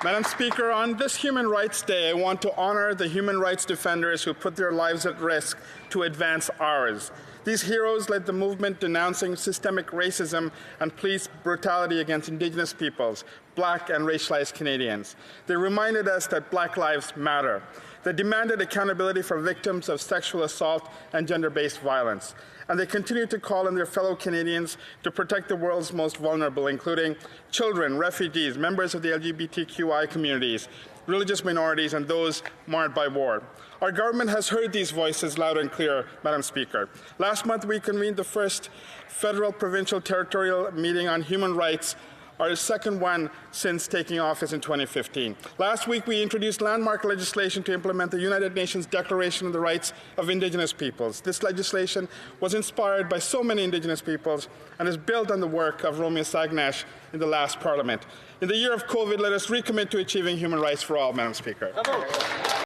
Madam Speaker, on this Human Rights Day, I want to honor the human rights defenders who put their lives at risk to advance ours. These heroes led the movement denouncing systemic racism and police brutality against Indigenous peoples, Black and racialized Canadians. They reminded us that Black lives matter. They demanded accountability for victims of sexual assault and gender-based violence. And they continue to call on their fellow Canadians to protect the world's most vulnerable, including children, refugees, members of the LGBTQI communities, religious minorities, and those marred by war. Our government has heard these voices loud and clear, Madam Speaker. Last month, we convened the first federal, provincial, territorial meeting on human rights, our second one since taking office in 2015. Last week, we introduced landmark legislation to implement the United Nations Declaration of the Rights of Indigenous Peoples. This legislation was inspired by so many Indigenous peoples and is built on the work of Romeo Sagnash in the last Parliament. In the year of COVID, let us recommit to achieving human rights for all, Madam Speaker.